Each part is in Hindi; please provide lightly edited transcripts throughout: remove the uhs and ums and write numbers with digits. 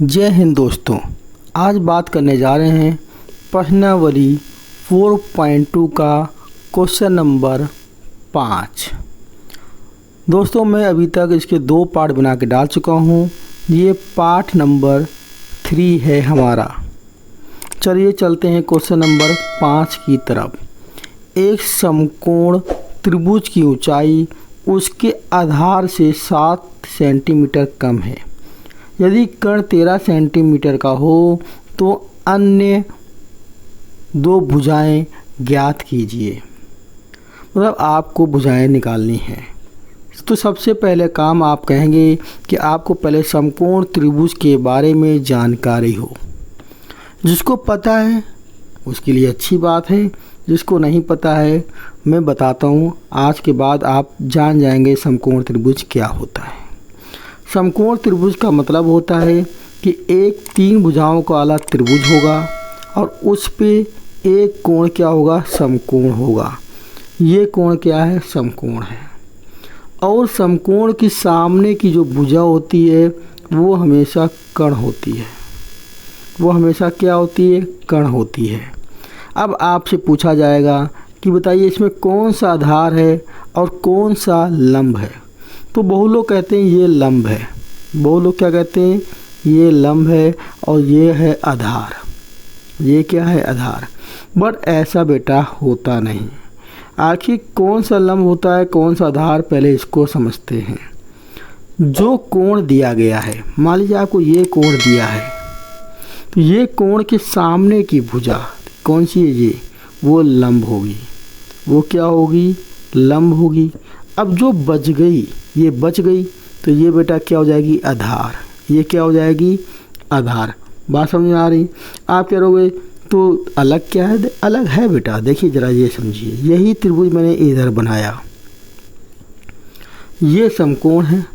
जय हिंद दोस्तों। आज बात करने जा रहे हैं प्रश्नावली 4.2 का क्वेश्चन नंबर 5। दोस्तों मैं अभी तक इसके 2 पार्ट बना के डाल चुका हूँ। ये पार्ट नंबर 3 है हमारा। चलिए चलते हैं क्वेश्चन नंबर 5 की तरफ। एक समकोण त्रिभुज की ऊंचाई उसके आधार से 7 सेंटीमीटर कम है। यदि कर्ण 13 सेंटीमीटर का हो तो अन्य 2 भुजाएं ज्ञात कीजिए। मतलब आपको भुजाएं निकालनी हैं। तो सबसे पहले काम आप कहेंगे कि आपको पहले समकोण त्रिभुज के बारे में जानकारी हो। जिसको पता है उसके लिए अच्छी बात है, जिसको नहीं पता है मैं बताता हूँ। आज के बाद आप जान जाएंगे समकोण त्रिभुज क्या होता है। समकोण त्रिभुज का मतलब होता है कि एक 3 भुजाओं का वाला त्रिभुज होगा और उस पे एक कोण क्या होगा, समकोण होगा। ये कोण क्या है, समकोण है। और समकोण की सामने की जो भुजा होती है वो हमेशा कर्ण होती है। वो हमेशा क्या होती है, कर्ण होती है। अब आपसे पूछा जाएगा कि बताइए इसमें कौन सा आधार है और कौन सा लंब है। तो बहुत लोग कहते हैं ये लंब है, बहुत लोग क्या कहते हैं ये लंब है और ये है आधार। ये क्या है, आधार। बट ऐसा बेटा होता नहीं। आखिर कौन सा लंब होता है, कौन सा आधार, पहले इसको समझते हैं। जो कोण दिया गया है, मान लीजिए आपको ये कोण दिया है, तो ये कोण के सामने की भुजा कौन सी है, ये वो लंब होगी। वो क्या होगी, लंब होगी। अब जो बच गई, ये बच गई, तो ये बेटा क्या हो जाएगी, आधार। ये क्या हो जाएगी, आधार। बात समझ में आ रही। आप कह रहोगे तो अलग क्या है, अलग है बेटा। देखिए ज़रा ये समझिए, यही त्रिभुज मैंने इधर बनाया, ये समकोण है।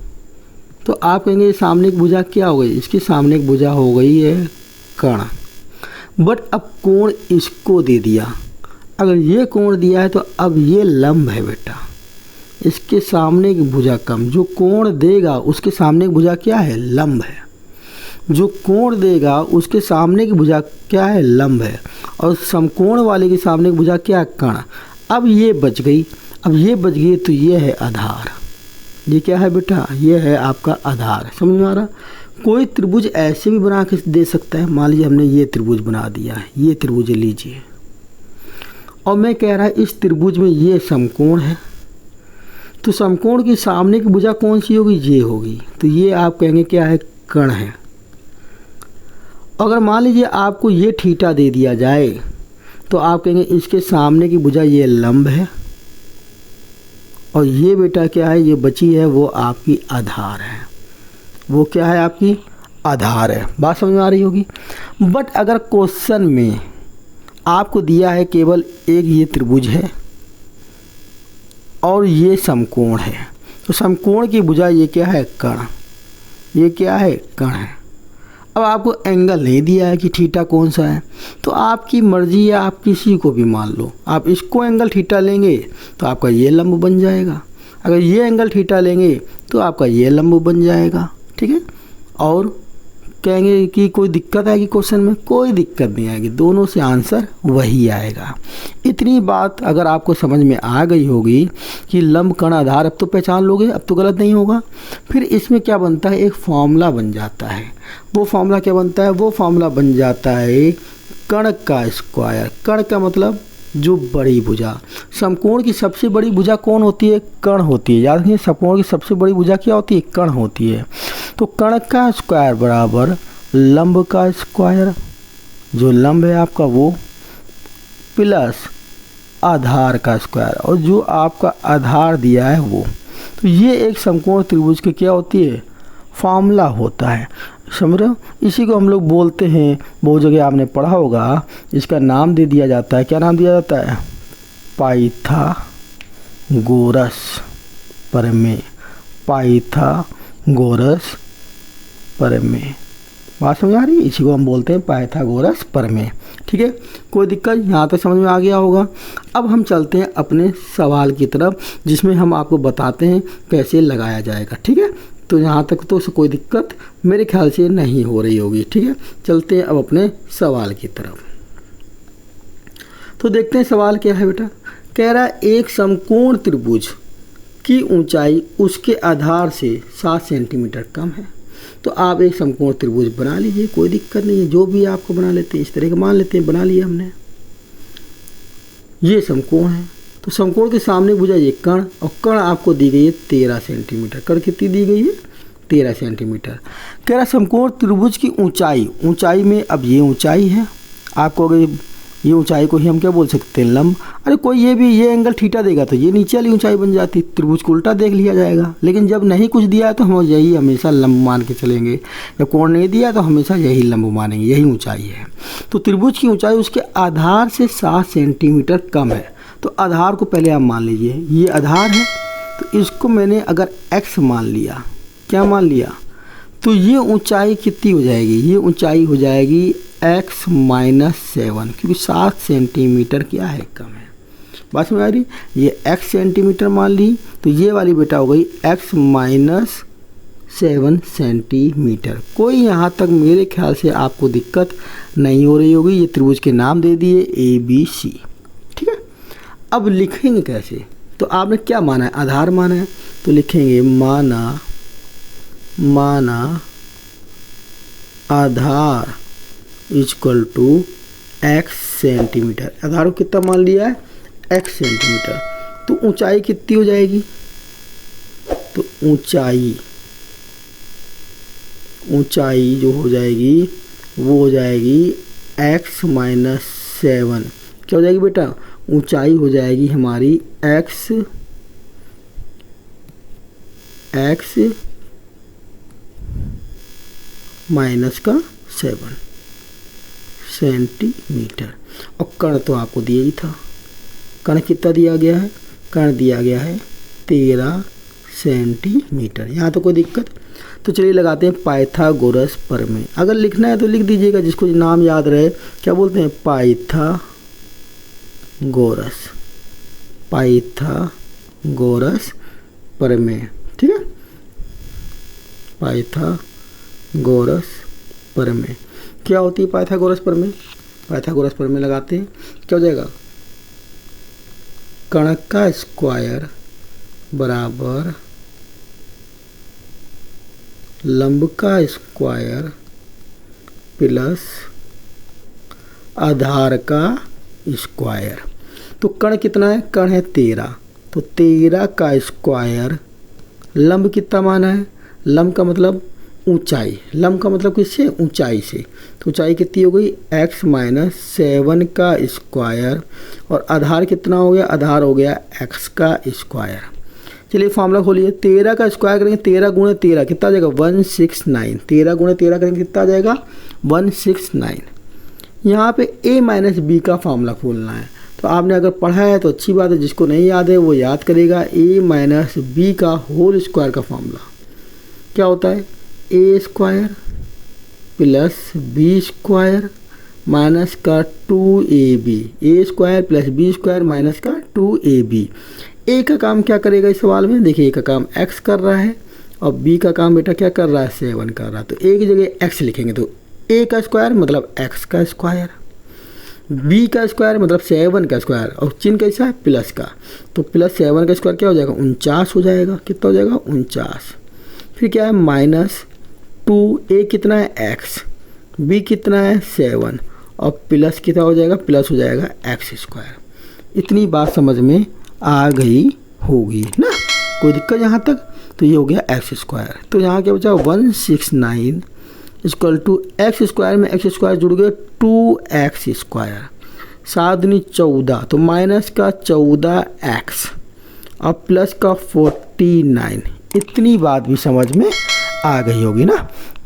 तो आप कहेंगे सामने की भुजा क्या हो गई, इसकी सामने की भुजा हो गई है कर्ण। बट अब कोण इसको दे दिया। अगर ये कोण दिया है तो अब ये लंब है बेटा। इसके सामने की भुजा कम, जो कोण देगा उसके सामने की भुजा क्या है, लंब है। जो कोण देगा उसके सामने की भुजा क्या है, लंब है। और समकोण वाले के सामने की भुजा क्या है, कर्ण। अब ये बच गई, अब ये बच गई तो ये है आधार। ये क्या है बेटा, ये है आपका आधार। समझ में आ रहा। कोई त्रिभुज ऐसे भी बना के दे सकता है। मान लीजिए हमने ये त्रिभुज बना दिया है, ये त्रिभुज लीजिए, और मैं कह रहा है इस त्रिभुज में ये समकोण है, तो समकोण की सामने की भुजा कौन सी होगी, ये होगी। तो ये आप कहेंगे क्या है, कर्ण है। अगर मान लीजिए आपको ये थीटा दे दिया जाए तो आप कहेंगे इसके सामने की भुजा ये लंब है, और ये बेटा क्या है, ये बची है वो आपकी आधार है। वो क्या है, आपकी आधार है। बात समझ में आ रही होगी। बट अगर क्वेश्चन में आपको दिया है केवल एक ये त्रिभुज है और ये समकोण है, तो समकोण की भुजा ये क्या है, कर्ण। ये क्या है, कर्ण है। अब आपको एंगल नहीं दिया है कि थीटा कौन सा है, तो आपकी मर्जी है, आप किसी को भी मान लो। आप इसको एंगल थीटा लेंगे तो आपका ये लंब बन जाएगा। अगर ये एंगल थीटा लेंगे तो आपका ये लंब बन जाएगा। ठीक है। और कहेंगे कि कोई दिक्कत आएगी क्वेश्चन में, कोई दिक्कत नहीं आएगी, दोनों से आंसर वही आएगा। इतनी बात अगर आपको समझ में आ गई होगी कि लंब कर्ण आधार, अब तो पहचान लोगे, अब तो गलत नहीं होगा। फिर इसमें क्या बनता है, एक फॉर्मूला बन जाता है। वो फॉर्मूला क्या बनता है, वो फॉर्मूला बन जाता है कर्ण का स्क्वायर। कर्ण का मतलब जो बड़ी भुजा। समकोण की सबसे बड़ी भुजा कौन होती है, कर्ण होती है। याद रखिए समकोण की सबसे बड़ी भुजा क्या होती है, कर्ण होती है। तो कर्ण का स्क्वायर बराबर लंब का स्क्वायर, जो लंब है आपका वो, प्लस आधार का स्क्वायर, और जो आपका आधार दिया है वो। तो ये एक समकोण त्रिभुज की क्या होती है, फॉर्मूला होता है। समझ रहे हो। इसी को हम लोग बोलते हैं, बहुत जगह आपने पढ़ा होगा, इसका नाम दे दिया जाता है। क्या नाम दिया जाता है, पाइथागोरस प्रमेय। पाइथागोरस प्रमेय। बात समझ आ रही है। इसी को हम बोलते हैं पाइथागोरस प्रमेय। ठीक है, कोई दिक्कत यहाँ तक समझ में आ गया होगा। अब हम चलते हैं अपने सवाल की तरफ, जिसमें हम आपको बताते हैं कैसे लगाया जाएगा। ठीक है, तो यहाँ तक तो कोई दिक्कत मेरे ख्याल से नहीं हो रही होगी। ठीक है, चलते हैं अब अपने सवाल की तरफ। तो देखते हैं सवाल क्या है बेटा। कह रहा है एक समकोण त्रिभुज की ऊंचाई उसके आधार से 7 सेंटीमीटर कम है। तो आप एक समकोण त्रिभुज बना लीजिए, कोई दिक्कत नहीं है, जो भी आपको बना लेते हैं इस तरह का मान लेते हैं, बना लिया हमने। ये समकोण है, तो समकोण के सामने भुजा ये कर्ण, और कर्ण आपको दी गई है 13 सेंटीमीटर। कर्ण कितनी दी गई है? 13 सेंटीमीटर। कह रहा समकोण त्रिभुज की ऊंचाई में अब ये ऊंचाई है, आपको अगर ये ऊंचाई को ही हम क्या बोल सकते हैं? लंब। अरे कोई ये एंगल थीटा देगा तो ये नीचे वाली ऊंचाई बन जाती, त्रिभुज को उल्टा देख लिया जाएगा। लेकिन जब नहीं कुछ दिया है तो हम यही हमेशा लंब मान के चलेंगे, जब कोण नहीं दिया तो हमेशा यही लंब मानेंगे, यही ऊंचाई है। तो त्रिभुज की ऊंचाई उसके आधार से 7 सेंटीमीटर कम है। तो आधार को पहले आप मान लीजिए, ये आधार है, तो इसको मैंने अगर x मान लिया, क्या मान लिया, तो ये ऊंचाई कितनी हो जाएगी? ये ऊंचाई हो जाएगी x - 7, क्योंकि 7 सेंटीमीटर क्या है? कम है। बात समझ आ रही? ये x सेंटीमीटर मान ली, तो ये वाली बेटा हो गई x - 7 सेंटीमीटर। कोई यहाँ तक मेरे ख्याल से आपको दिक्कत नहीं हो रही होगी। ये त्रिभुज के नाम दे दिए ABC। ठीक है, अब लिखेंगे कैसे? तो आपने क्या माना है? आधार माना है, तो लिखेंगे माना आधार इक्वल टू x सेंटीमीटर। आधार को कितना मान लिया है? x centimetre. तो ऊंचाई कितनी हो जाएगी? तो ऊंचाई जो हो जाएगी वो हो जाएगी x - 7। क्या हो जाएगी बेटा? ऊंचाई हो जाएगी हमारी x - 7 सेंटीमीटर। और कर्ण तो आपको दिया ही था, कर्ण कितना दिया गया है? कर्ण दिया गया है 13 सेंटीमीटर। यहाँ तो कोई दिक्कत। तो चलिए लगाते हैं पाइथागोरस प्रमेय। अगर लिखना है तो लिख दीजिएगा, जिसको नाम याद रहे। क्या बोलते हैं? पाइथागोरस प्रमेय। ठीक है, पाइथागोरस प्रमेय क्या होती है? पाइथागोरस प्रमेय, पाइथागोरस प्रमेय लगाते हैं, क्या हो जाएगा? कर्ण का स्क्वायर बराबर लंब का स्क्वायर प्लस आधार का स्क्वायर। तो कर्ण कितना है? कर्ण है 13, तो 13 का स्क्वायर। लंब कितना माना है? लंब का मतलब ऊंचाई, लंब का मतलब किससे? ऊंचाई से। तो ऊंचाई कितनी हो गई? x - 7 का स्क्वायर, और आधार कितना हो गया? आधार हो गया x का स्क्वायर। चलिए फॉर्मूला खोलिए। 13 का स्क्वायर करेंगे, 13 × 13 कितना आ जाएगा? 169। 13 × 13 करेंगे कितना आ जाएगा? 169। यहाँ पे a - b का फॉर्मूला खोलना है। तो आपने अगर पढ़ा है तो अच्छी बात है, जिसको नहीं याद है वो याद करेगा। a - b का होल स्क्वायर का फॉर्मूला क्या होता है? a square plus b square minus का 2ab। a square plus b square minus का 2ab। a का काम क्या करेगा इस सवाल में? देखिए, a का काम x कर रहा है और b का काम बेटा क्या कर रहा है? 7 कर रहा है। तो a की जगह x लिखेंगे, तो a का स्क्वायर मतलब x का स्क्वायर, b का स्क्वायर मतलब 7 का स्क्वायर, और चिन्ह कैसा है? प्लस का। तो प्लस 7 का स्क्वायर क्या हो जाएगा? 49 हो जाएगा। कितना हो जाएगा? 49। फिर क्या है? -2। a कितना है? x, b कितना है? 7, और प्लस कितना हो जाएगा? प्लस हो जाएगा x स्क्वायर। इतनी बात समझ में आ गई होगी ना? कोई दिक्कत यहाँ तक? तो ये हो गया x स्क्वायर। तो यहाँ क्या बचा? 169 इक्वल टू एक्स स्क्वायर में x स्क्वायर जुड़ गए 2x स्क्वायर, 7 दूनी 14, तो माइनस का 14x और प्लस का 49। इतनी बात भी समझ में आ गई होगी ना?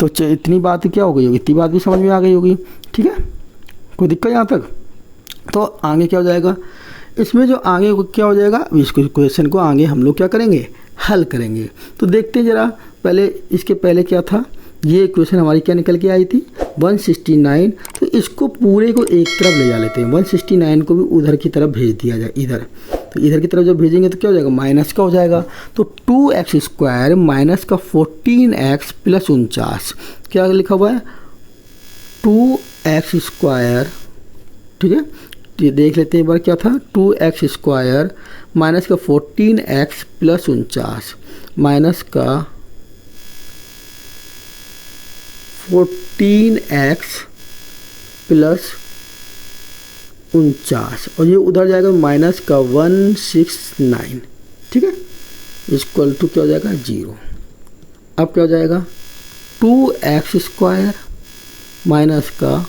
तो इतनी बात क्या हो गई होगी? इतनी बात भी समझ में आ गई होगी। ठीक है, कोई दिक्कत यहाँ तक? तो आगे क्या हो जाएगा इसमें? जो आगे क्या हो जाएगा, इस क्वेश्चन को आगे हम लोग क्या करेंगे? हल करेंगे। तो देखते हैं ज़रा, पहले इसके पहले क्या था? ये क्वेश्चन हमारी क्या निकल के आई थी? 169। तो इसको पूरे को एक तरफ ले जा लेते हैं, 169 को भी उधर की तरफ भेज दिया जाए, इधर तो इधर की तरफ जब भेजेंगे तो क्या हो जाएगा, माइनस का हो जाएगा। तो 2x² माइनस का 14x प्लस 49, क्या लिखा हुआ है 2x², ठीक है। ये देख लेते हैं एक बार क्या था, 2x² माइनस का 14x प्लस 49 माइनस का 14x प्लस 49 और ये उधर जाएगा माइनस का 169, ठीक है, इक्वल टू क्या हो जाएगा 0। अब क्या हो जाएगा 2x² माइनस का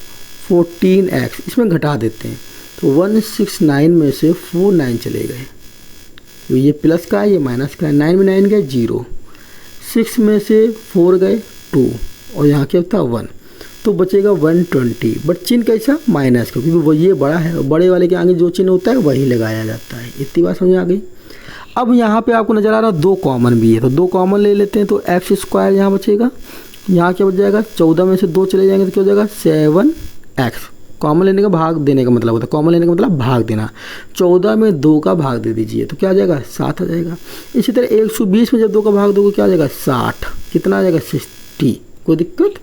14x, इसमें घटा देते हैं तो 169 में से 49 चले गए, तो ये प्लस का है ये माइनस का है, 9 में 9 गए 0, 6 में से 4 गए 2 और यहाँ क्या था 1, तो बचेगा 120। बट चिन्ह कैसा, माइनस का, क्योंकि वो ये बड़ा है और बड़े वाले के आगे जो चिन्ह होता है वही लगाया जाता है। इतनी बात समझ आ गई। अब यहाँ पे आपको नज़र आ रहा है 2 कॉमन भी है, तो 2 कॉमन ले लेते हैं, तो x² यहाँ बचेगा, यहाँ क्या बच जाएगा 14 में से 2 चले जाएंगे तो क्या हो जाएगा 7x। कॉमन लेने का भाग देने का मतलब होता है, कॉमन लेने का मतलब भाग देना, 14 में 2 का भाग दे दीजिए तो क्या आ जाएगा 7 आ जाएगा। इसी तरह 120 में जब 2 का भाग दोगे क्या आ जाएगा 60, कितना आ जाएगा 60, कोई दिक्कत।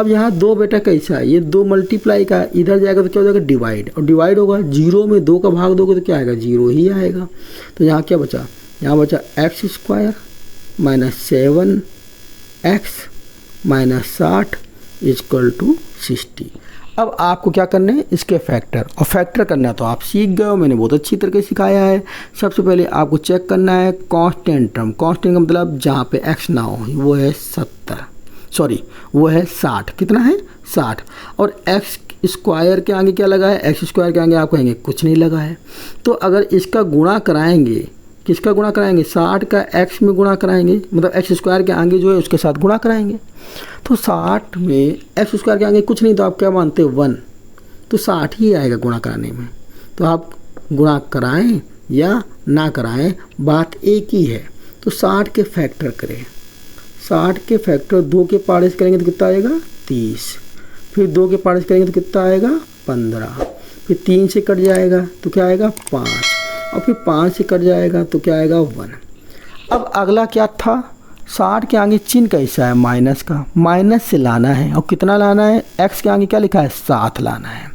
अब यहाँ 2 बेटा कैसा है, ये 2 मल्टीप्लाई का, इधर जाएगा तो क्या हो जाएगा डिवाइड, और डिवाइड होगा 0 में 2 का भाग दोगे तो क्या आएगा 0 ही आएगा। तो यहाँ क्या बचा, यहाँ बचा x² minus 7x minus 60 equal to 60। अब आपको क्या करना है, इसके फैक्टर, और फैक्टर करना तो आप सीख गए हो, मैंने बहुत अच्छी तरीके सिखाया है। सबसे पहले आपको चेक करना है कांस्टेंट टर्म, कांस्टेंट का मतलब जहाँ पे x ना हो, वो है 70, सॉरी वो है 60, कितना है 60, और x² के आगे क्या लगा है, x² के आगे आप कहेंगे कुछ नहीं लगा है। तो अगर इसका गुणा कराएंगे, किसका गुणा कराएंगे, 60 का x में गुणा कराएंगे, मतलब x² के आगे जो है उसके साथ गुणा कराएंगे। तो 60 में x² के आगे कुछ नहीं तो आप क्या मानते हो 1, तो 60 ही आएगा गुणा कराने में। तो आप गुणा कराएं या ना कराएं बात एक ही है। तो 60 के फैक्टर करें, 60 के फैक्टर 2 के पार्ट्स करेंगे तो कितना आएगा 30, फिर 2 के पार्ट्स करेंगे तो कितना आएगा 15, फिर 3 से कट जाएगा तो क्या आएगा 5, और फिर 5 से कट जाएगा तो क्या आएगा 1। अब अगला क्या था, 60 के आगे चिन्ह कैसा है, माइनस का, माइनस से लाना है, और कितना लाना है, x के आगे क्या लिखा है 7 लाना है,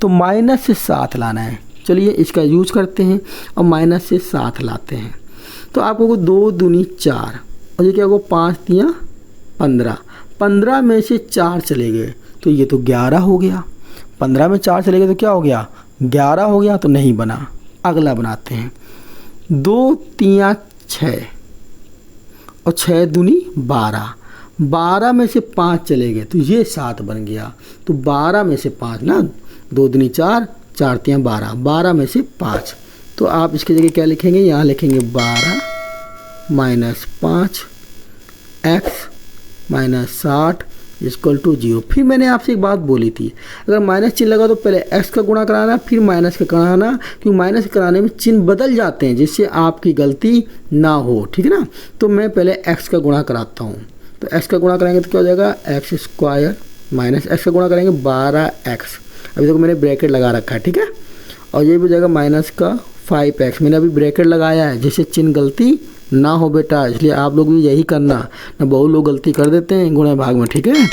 तो माइनस से 7 लाना है। चलिए इसका यूज करते हैं और माइनस से 7 लाते हैं। तो आपको 2 दूनी 4 और ये क्या होगा 5 तियाँ 15, 15 में से 4 चले गए तो ये तो 11 हो गया, 15 में 4 चले गए तो क्या हो गया 11 हो गया, तो नहीं बना। अगला बनाते हैं, 2 तियाँ 6 और 6 दूनी 12, 12 में से 5 चले गए तो ये 7 बन गया। तो 12 में से 5 ना, 2 दूनी 4, 4 तियाँ 12, 12 में से 5, तो आप इसकी जगह क्या लिखेंगे, यहाँ लिखेंगे 12 minus 5 x minus 60 equal to 0। फिर मैंने आपसे एक बात बोली थी, अगर माइनस चिन्ह लगा तो पहले x का गुणा कराना फिर माइनस का कराना, क्योंकि माइनस कराने में चिन्ह बदल जाते हैं जिससे आपकी गलती ना हो, ठीक है ना। तो मैं पहले x का गुणा कराता हूँ, तो x का गुणा कराएंगे तो क्या हो जाएगा x² माइनस x का गुणा करेंगे 12x, अभी तक मैंने ब्रैकेट लगा रखा है, ठीक है, और ये भी हो जाएगा माइनस का 5x, मैंने अभी ब्रैकेट लगाया है जिससे चिन्ह गलती ना हो बेटा, इसलिए आप लोग भी यही करना ना, बहुत लोग गलती कर देते हैं गुणा भाग में, ठीक है।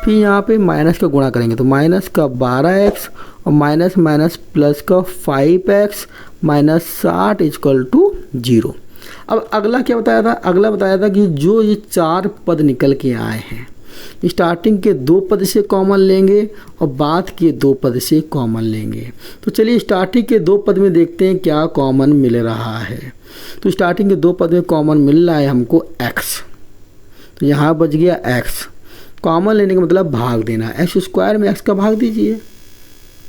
फिर यहाँ पे माइनस का गुणा करेंगे तो माइनस का 12x और माइनस माइनस प्लस का 5x माइनस 60 इक्वल टू 0। अब अगला क्या बताया था, अगला बताया था कि जो ये 4 पद निकल के आए हैं, स्टार्टिंग के 2 पद से कॉमन लेंगे और बाद के 2 पद से कॉमन लेंगे। तो चलिए स्टार्टिंग के 2 पद में देखते हैं क्या कॉमन मिल रहा है। तो स्टार्टिंग के 2 पद में कॉमन मिल रहा है हमको x, तो यहाँ बच गया x। कॉमन लेने का मतलब भाग देना, x² में x का भाग दीजिए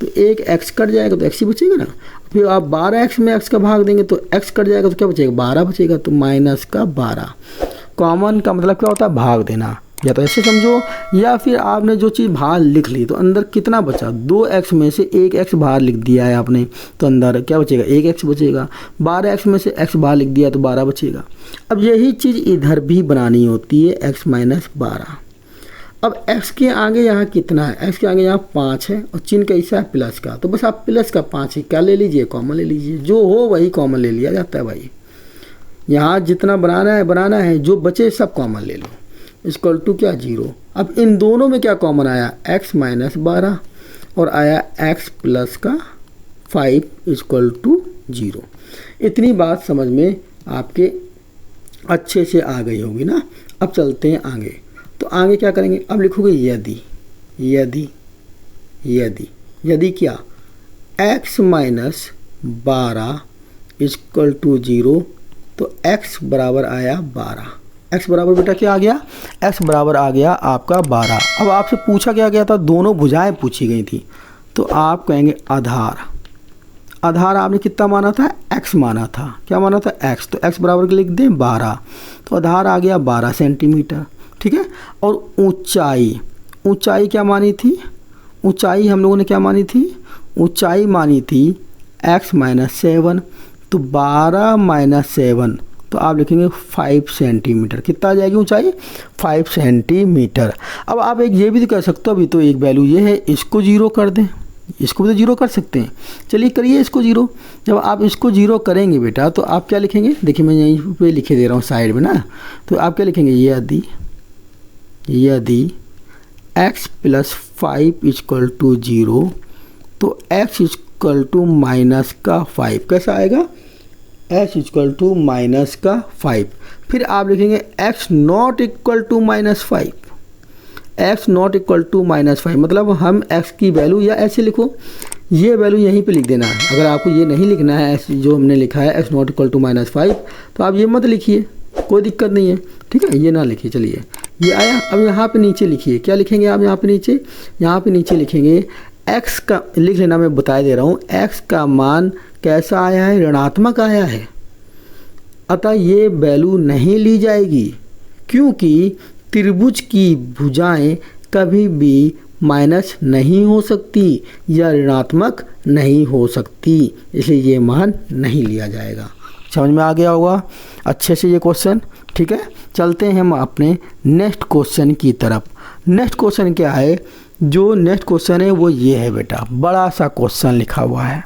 तो एक x कट जाएगा तो x ही बचेगा ना। फिर आप 12x में x का भाग देंगे तो x कट जाएगा तो क्या बचेगा 12 बचेगा, तो माइनस का 12। कॉमन का मतलब क्या होता है भाग देना, या तो ऐसे समझो या फिर आपने जो चीज़ बाहर लिख ली तो अंदर कितना बचा, 2x में से 1x बाहर लिख दिया है आपने तो अंदर क्या बचेगा 1x बचेगा, 12x में से x बाहर लिख दिया तो 12 बचेगा। अब यही चीज़ इधर भी बनानी होती है x माइनस 12। अब x के आगे यहाँ कितना है, x के आगे यहाँ 5 है और चिन्ह कैसा है प्लस का, तो बस आप प्लस का 5 ही क्या ले लीजिए, कॉमन ले लीजिए, जो हो वही कॉमन ले लिया जाता है भाई। यहाँ जितना बनाना है, जो बचे सब कॉमन ले लो, इक्वल टू क्या 0। अब इन दोनों में क्या कॉमन आया, x माइनस 12 और आया x प्लस का 5 इक्वल टू 0। इतनी बात समझ में आपके अच्छे से आ गई होगी ना। अब चलते हैं आगे, तो आगे क्या करेंगे, अब लिखोगे यदि यदि यदि यदि क्या x माइनस 12 इक्वल टू 0, तो x बराबर आया 12। x बराबर बेटा क्या आ गया, x बराबर आ गया आपका 12। अब आपसे पूछा क्या गया था, दोनों भुजाएं पूछी गई थी, तो आप कहेंगे आधार। आधार आपने कितना माना था, x माना था, क्या माना था x, तो x बराबर के लिख दें 12, तो आधार आ गया 12 सेंटीमीटर, ठीक है। और ऊंचाई, ऊंचाई क्या मानी थी, ऊंचाई हम लोगों ने क्या मानी थी, ऊंचाई मानी थी x माइनस 7, तो 12 माइनस 7, तो आप लिखेंगे 5 सेंटीमीटर। कितना आ जाएगी ऊंचाई, 5 सेंटीमीटर। अब आप एक ये भी तो कर सकते हो, अभी तो एक वैल्यू ये है, इसको 0 कर दें, इसको भी तो 0 कर सकते हैं, चलिए करिए इसको 0। जब आप इसको 0 करेंगे बेटा, तो आप क्या लिखेंगे, देखिए मैं यहीं पे लिखे दे रहा हूँ साइड में ना, तो आप क्या लिखेंगे, यदि x प्लस 5 इक्वल टू 0, तो x इक्वल टू माइनस का 5 कैसा आएगा, x इक्वल टू माइनस का 5। फिर आप लिखेंगे x not equal to minus 5, x not equal to minus 5, मतलब हम x की वैल्यू, या ऐसे लिखो, ये वैल्यू यहीं पे लिख देना है। अगर आपको ये नहीं लिखना है जो हमने लिखा है x not equal to minus 5, तो आप ये मत लिखिए, कोई दिक्कत नहीं है, ठीक है, ये ना लिखिए। चलिए ये आया, अब यहाँ पे नीचे लिखिए, क्या लिखेंगे आप यहाँ पे नीचे लिखेंगे x का, लिख लेना, मैं बता दे रहा हूँ, x का मान कैसा आया है, ऋणात्मक आया है, अतः ये वैल्यू नहीं ली जाएगी, क्योंकि त्रिभुज की भुजाएं कभी भी माइनस नहीं हो सकती या ऋणात्मक नहीं हो सकती, इसलिए ये मान नहीं लिया जाएगा। समझ में आ गया होगा अच्छे से ये क्वेश्चन, ठीक है। चलते हैं हम अपने नेक्स्ट क्वेश्चन की तरफ। नेक्स्ट क्वेश्चन क्या है, जो नेक्स्ट क्वेश्चन है वो ये है बेटा, बड़ा सा क्वेश्चन लिखा हुआ है,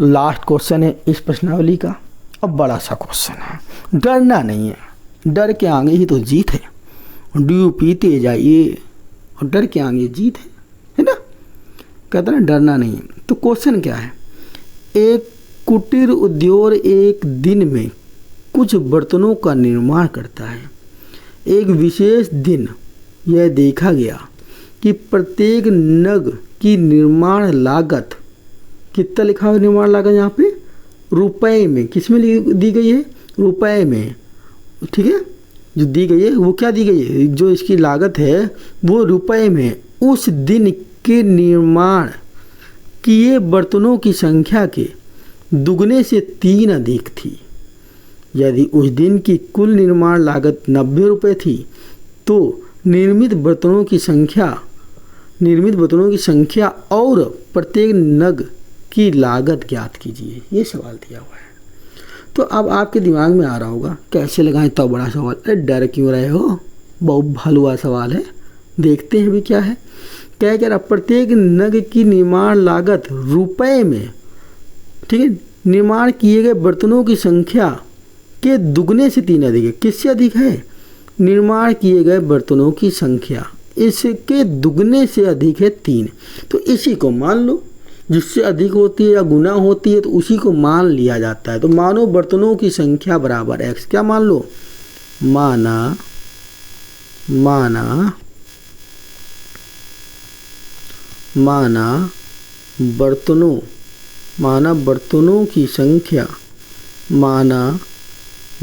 लास्ट क्वेश्चन है इस प्रश्नावली का, अब बड़ा सा क्वेश्चन है, डरना नहीं है, डर के आगे ही तो जीत है, डूब पीते जाइए और डर के आगे जीत है ना, कहते ना डरना नहीं। तो क्वेश्चन क्या है, एक कुटीर उद्योग एक दिन में कुछ बर्तनों का निर्माण करता है। एक विशेष दिन यह देखा गया कि प्रत्येक नग की निर्माण लागत, कितना लिखा हुआ निर्माण लागत यहाँ पे, रुपए में, किस में दी गई है, रुपए में, ठीक है, जो दी गई है वो क्या दी गई है, जो इसकी लागत है वो रुपए में उस दिन के निर्माण किए बर्तनों की संख्या के दुगने से 3 अधिक थी। यदि उस दिन की कुल निर्माण लागत 90 रुपये थी, तो निर्मित बर्तनों की संख्या और प्रत्येक नग की लागत ज्ञात कीजिए, ये सवाल दिया हुआ है। तो अब आपके दिमाग में आ रहा होगा कैसे लगाएं तो बड़ा सवाल, अरे डर क्यों रहे हो, बहुत हलवा सवाल है, देखते हैं भी क्या है। क्या कह रहा, प्रत्येक नग की निर्माण लागत रुपए में, ठीक है, निर्माण किए गए बर्तनों की संख्या के दुगने से 3 अधिक है। किससे अधिक है, निर्माण किए गए बर्तनों की संख्या इसके दुगने से अधिक है 3, तो इसी को मान लो, जिससे अधिक होती है या गुना होती है तो उसी को मान लिया जाता है। तो मानो बर्तनों की संख्या बराबर x, क्या मान लो, माना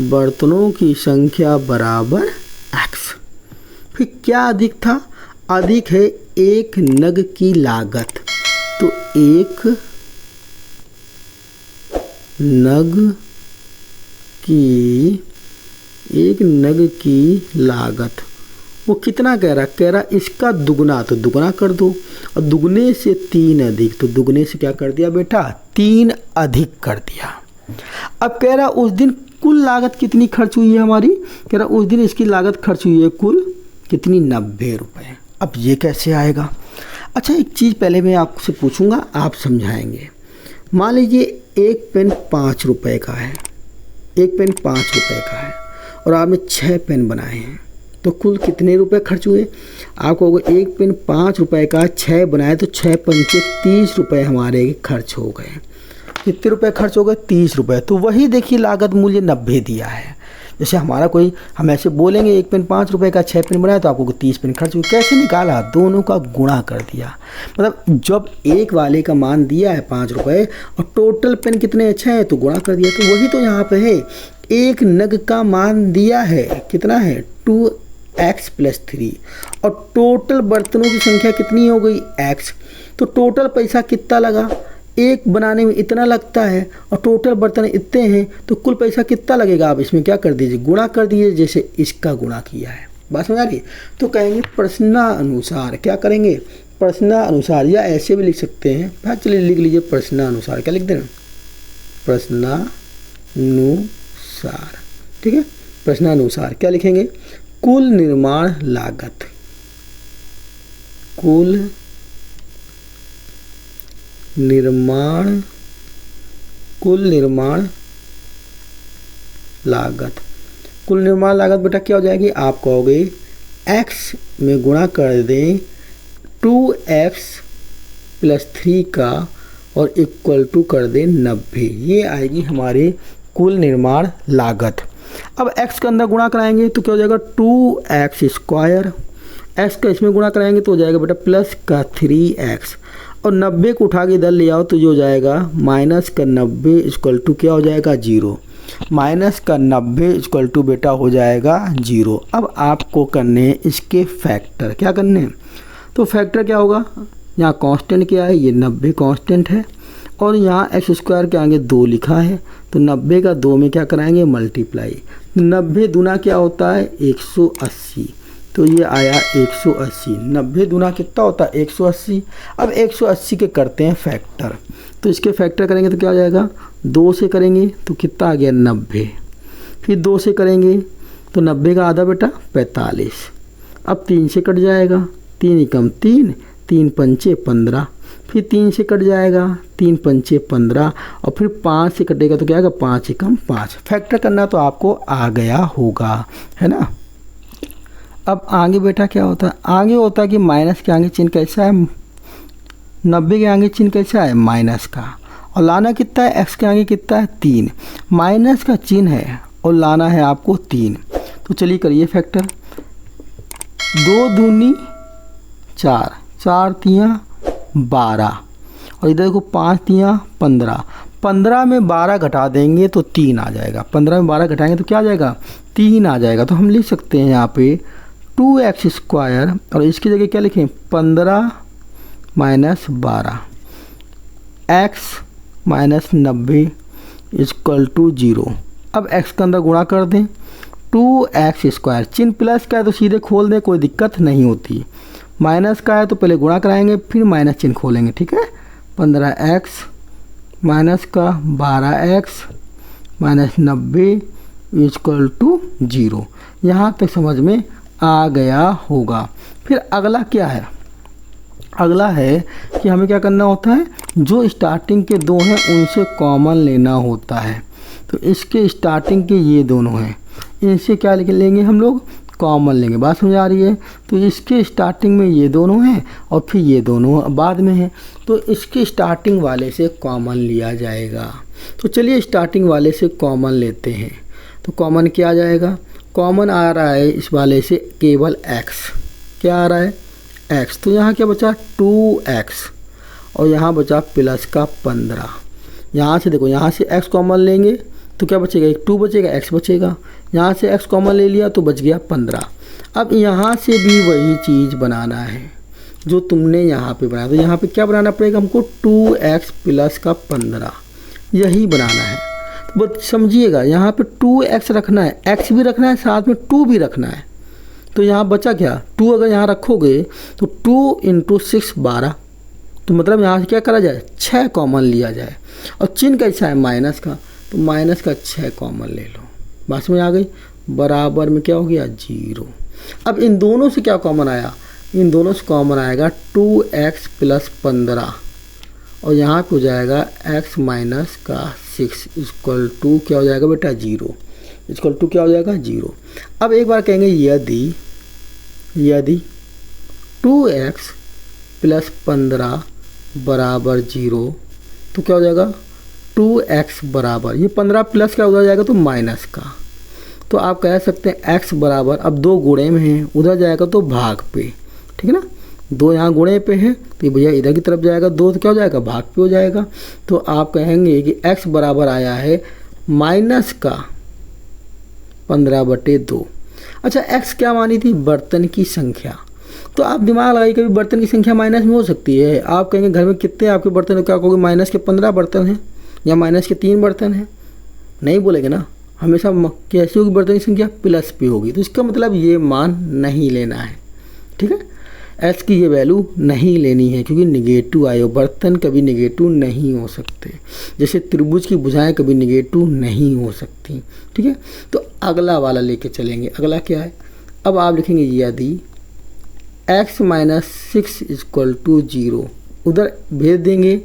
बर्तनों की संख्या बराबर x। फिर क्या अधिक था, अधिक है एक नग की लागत, तो एक नग की लागत वो कितना कह रहा, इसका दुगना, तो दुगना कर दो, और दुगने से 3 अधिक, तो दुगने से क्या कर दिया बेटा, 3 अधिक कर दिया। अब कह रहा उस दिन कुल लागत कितनी खर्च हुई है हमारी, कह रहा उस दिन इसकी लागत खर्च हुई है कुल कितनी 90 रुपये। अब ये कैसे आएगा? अच्छा एक चीज़ पहले मैं आपसे पूछूंगा, आप समझाएंगे। मान लीजिए एक पेन 5 रुपये का है, एक पेन 5 रुपये का है और आपने 6 पेन बनाए हैं, तो कुल कितने रुपए खर्च हुए? आप कहोगे एक पेन 5 रुपये का 6 बनाए तो 6 पंचे 30 रुपये हमारे खर्च हो गए। कितने रुपए खर्च हो गए? 30 रुपये। तो वही देखिए लागत मूल्य 90 दिया है। जैसे हमारा कोई हम ऐसे बोलेंगे एक पेन 5 रुपये का 6 पेन बनाया तो आपको 30 पेन खर्च हुए। कैसे निकाला? दोनों का गुणा कर दिया। मतलब जब एक वाले का मान दिया है 5 रुपये और टोटल पेन कितने अच्छे हैं तो गुणा कर दिया। तो वही तो यहाँ पे है, एक नग का मान दिया है कितना है 2x + 3 और टोटल बर्तनों की संख्या कितनी हो गई x। तो टोटल पैसा कितना लगा? एक बनाने में इतना लगता है और टोटल बर्तन इतने हैं, तो कुल पैसा कितना लगेगा? आप इसमें क्या कर दीजिए, गुणा कर दीजिए, जैसे इसका गुणा किया है। बात समझ आ रही? तो कहेंगे प्रश्नानुसार। क्या करेंगे? प्रश्नानुसार, या ऐसे भी लिख सकते हैं। हाँ चलिए लिख लीजिए प्रश्नानुसार। क्या लिख दें? प्रश्नानुसार। ठीक है, प्रश्नानुसार क्या लिखेंगे? कुल निर्माण लागत, कुल निर्माण लागत। कुल निर्माण लागत बेटा क्या हो जाएगी? आप कहोगे x में गुणा कर दें 2x + 3 का और इक्वल टू कर दें 90। ये आएगी हमारे कुल निर्माण लागत। अब x के अंदर गुणा कराएंगे तो क्या हो जाएगा? 2x²। x का इसमें गुणा कराएंगे तो हो जाएगा बेटा प्लस का 3x और 90 को उठा के इधर ले आओ तो जो हो जाएगा -90 इक्वल टू क्या हो जाएगा? 0। -90 इक्वल टू बेटा हो जाएगा 0। अब आपको करने इसके फैक्टर। क्या करने? तो फैक्टर क्या होगा? यहाँ कांस्टेंट क्या है? ये 90 कांस्टेंट है और यहाँ x² के आगे 2 लिखा है, तो 90 का 2 में क्या कराएंगे? मल्टीप्लाई। 90 दूना क्या होता है? 180। तो ये आया 180। 90 दूना कितना होता है? 180। अब 180 के करते हैं फैक्टर, तो इसके फैक्टर करेंगे तो क्या हो जाएगा? 2 से करेंगे तो कितना आ गया? 90। फिर 2 से करेंगे तो 90 का आधा बेटा 45। अब 3 से कट जाएगा, 3 × 3, 3 पंचे 15। फिर 3 से कट जाएगा, 3 पंचे 15 और फिर 5 से कटेगा तो क्या आएगा? 5 × 5। फैक्टर करना तो आपको आ गया होगा, है ना। अब आगे बेटा क्या होता है? आगे होता है कि माइनस के आगे चिन्ह कैसा है? 90 के आगे चिन्ह कैसा है? माइनस का। और लाना कितना है? x के आगे कितना है? 3। माइनस का चिन्ह है और लाना है आपको 3। तो चलिए करिए फैक्टर। 2 दूनी 4, 4 तियाँ 12 और इधर देखो 5 तियाँ 15। 15 में 12 घटा देंगे तो 3 आ जाएगा। 15 में 12 घटाएंगे तो क्या आ जाएगा? 3 आ जाएगा। तो हम लिख सकते हैं यहाँ पे 2x² और इसकी जगह क्या लिखें? 15 - 12 x - 90 इक्वल टू 0। अब x के अंदर गुणा कर दें। 2x², चिन्ह प्लस का है तो सीधे खोल दें, कोई दिक्कत नहीं होती। माइनस का है तो पहले गुणा कराएंगे फिर माइनस चिन्ह खोलेंगे, ठीक है। 15x माइनस का 12x - 90 इक्वल टू 0। यहाँ तक समझ में आ गया होगा। फिर अगला क्या है? अगला है कि हमें क्या करना होता है? जो स्टार्टिंग के 2 हैं उनसे कॉमन लेना होता है। तो इसके स्टार्टिंग के ये दोनों हैं, इनसे क्या लेंगे हम लोग? कॉमन लेंगे। बात समझ आ रही है? तो इसके स्टार्टिंग में ये दोनों हैं और फिर ये दोनों बाद में हैं, तो इसके स्टार्टिंग वाले से कॉमन लिया जाएगा। तो चलिए स्टार्टिंग वाले से कॉमन लेते हैं। तो कॉमन क्या आ जाएगा? कॉमन आ रहा है इस वाले से केवल x। क्या आ रहा है? x। तो यहाँ क्या बचा? 2x और यहाँ बचा प्लस का 15। यहाँ से देखो, यहाँ से x कॉमन लेंगे तो क्या बचेगा? एक 2 बचेगा, x बचेगा। यहाँ से x कॉमन ले लिया तो बच गया 15। अब यहाँ से भी वही चीज़ बनाना है जो तुमने यहाँ पे बनाया। तो यहाँ पे क्या बनाना पड़ेगा हमको? 2x प्लस का 15, यही बनाना है। तो बस समझिएगा, यहाँ पे 2x रखना है, x भी रखना है, साथ में 2 भी रखना है। तो यहाँ बचा क्या? 2 अगर यहाँ रखोगे तो 2 × 6 12। तो मतलब यहाँ से क्या करा जाए? 6 कॉमन लिया जाए। और चिन्ह कैसा है? माइनस का। तो माइनस का 6 कॉमन ले लो। बात में आ गई। बराबर में क्या हो गया? 0। अब इन दोनों से क्या कॉमन आया, इन दोनों से कॉमन आएगा 2x + 15 और यहाँ पे हो जाएगा x माइनस का 6 इक्वल टू क्या हो जाएगा बेटा 0, इक्वल टू क्या हो जाएगा 0। अब एक बार कहेंगे यदि 2x + 15 बराबर 0 तो क्या हो जाएगा 2x बराबर, ये 15 प्लस क्या हो जाएगा तो माइनस का, तो आप कह सकते हैं x बराबर, अब 2 गुणे में है उधर जाएगा तो भाग पे, ठीक है ना, 2 यहाँ गुणे पे है तो भैया इधर की तरफ जाएगा 2 तो क्या हो जाएगा भाग पे हो जाएगा। तो आप कहेंगे कि x बराबर आया है माइनस का 15/2। अच्छा x क्या मानी थी, बर्तन की संख्या, तो आप दिमाग लगाइए कभी बर्तन की संख्या माइनस में हो सकती है। आप कहेंगे घर में कितने आपके बर्तन हैं, क्या कहोगे माइनस के 15 बर्तन हैं या माइनस के 3 बर्तन हैं, नहीं बोलेंगे ना, हमेशा कैसी होगी बर्तन की संख्या प्लस पे होगी। तो इसका मतलब ये मान नहीं लेना है, ठीक है, एस की ये वैल्यू नहीं लेनी है क्योंकि निगेटिव आए, बर्तन कभी निगेटिव नहीं हो सकते, जैसे त्रिभुज की भुजाएं कभी निगेटिव नहीं हो सकती, ठीक है। तो अगला वाला लेके चलेंगे, अगला क्या है, अब आप लिखेंगे यदि x माइनस 6 इक्वल टू 0, उधर भेज देंगे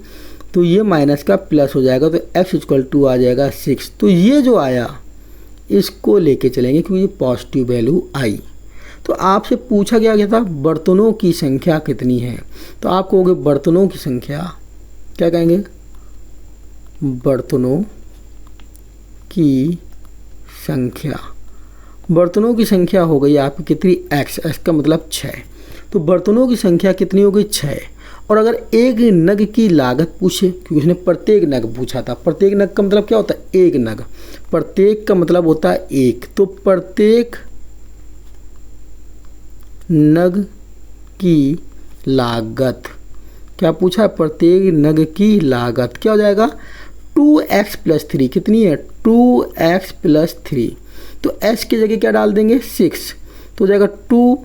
तो ये माइनस का प्लस हो जाएगा तो x इक्वल टू आ जाएगा 6। तो ये जो आया इसको लेके चलेंगे क्योंकि ये पॉजिटिव वैल्यू आई। तो आपसे पूछा गया था बर्तनों की संख्या कितनी है, तो आप कहोगे बर्तनों की संख्या, क्या कहेंगे, बर्तनों की संख्या, बर्तनों की संख्या हो गई आपकी कितनी x का मतलब 6, तो बर्तनों की संख्या कितनी हो गई 6। और अगर एक नग की लागत पूछे, क्योंकि उसने प्रत्येक नग पूछा था, प्रत्येक नग का मतलब क्या होता है एक नग, प्रत्येक का मतलब होता है एक, तो प्रत्येक नग की लागत, क्या पूछा है प्रत्येक नग की लागत क्या हो जाएगा 2x + 3, कितनी है 2x + 3, तो x की जगह क्या डाल देंगे 6, तो हो जाएगा 2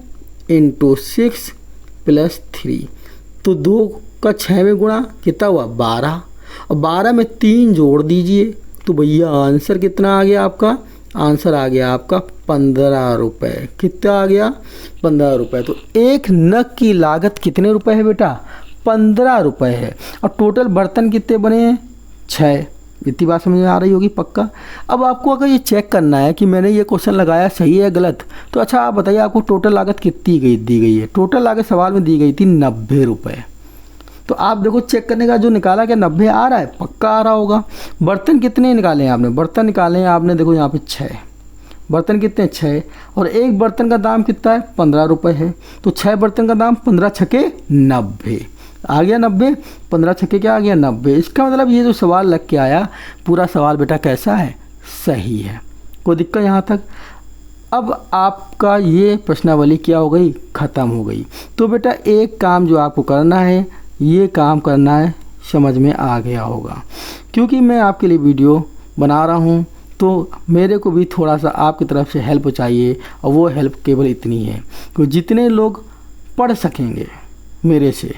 × 6 + 3, तो 2 का 6 में गुणा कितना हुआ 12, और 12 में 3 जोड़ दीजिए तो भैया आंसर कितना आ गया आपका, आंसर आ गया आपका 15 रुपये, कितना आ गया 15 रुपये। तो एक नग की लागत कितने रुपए है बेटा 15 रुपये है, और टोटल बर्तन कितने बने हैं 6, इतनी बात समझ में आ रही होगी पक्का। अब आपको अगर ये चेक करना है कि मैंने ये क्वेश्चन लगाया सही है गलत, तो अच्छा आप बताइए आपको टोटल लागत कितनी दी गई है, टोटल लागत सवाल में दी गई थी 90 रुपये। तो आप देखो चेक करने का जो निकाला क्या 90 आ रहा है, पक्का आ रहा होगा। बर्तन कितने निकाले हैं आपने, बर्तन निकाले हैं आपने, देखो यहाँ पे 6 बर्तन कितने 6, और एक बर्तन का दाम कितना है 15 रुपये है, तो 6 बर्तन का दाम 15 छके 90 आ गया 90, 15 छक्के क्या आ गया 90। इसका मतलब ये जो सवाल लग के आया पूरा सवाल बेटा कैसा है सही है, कोई दिक्कत यहाँ तक। अब आपका ये प्रश्नावली क्या हो गई ख़त्म हो गई। तो बेटा एक काम जो आपको करना है, ये काम करना है, समझ में आ गया होगा, क्योंकि मैं आपके लिए वीडियो बना रहा हूँ तो मेरे को भी थोड़ा सा आपकी तरफ से हेल्प चाहिए, और वो हेल्प केवल इतनी है कि जितने लोग पढ़ सकेंगे मेरे से,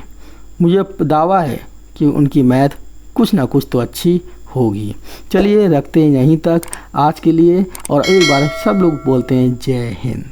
मुझे दावा है कि उनकी मैथ कुछ ना कुछ तो अच्छी होगी। चलिए रखते हैं यहीं तक आज के लिए, और एक बार सब लोग बोलते हैं जय हिंद।